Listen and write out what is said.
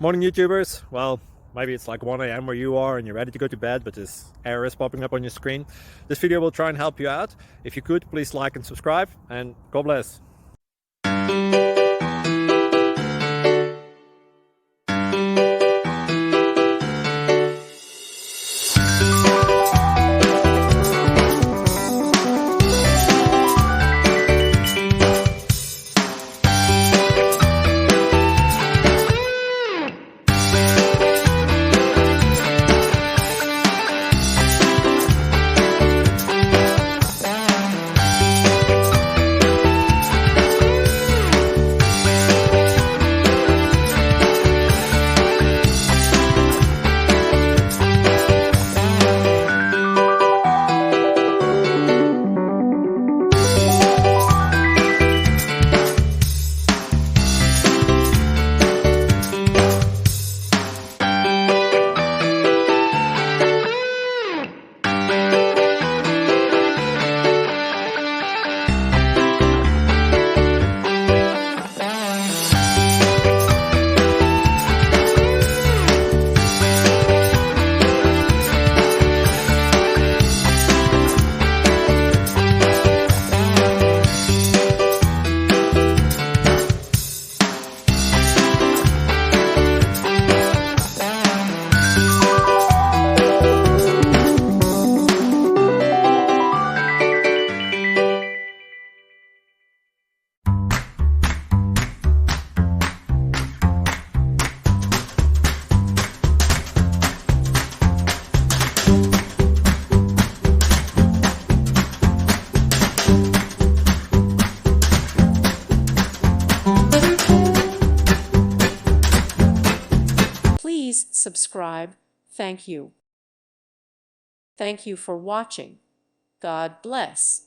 Morning YouTubers. Well, maybe it's like 1 a.m. where you are and you're ready to go to bed, but this error is popping up on your screen. This video will try and help you out. If you could, please like and subscribe, and God bless. Please subscribe. Thank you. Thank you for watching. God bless.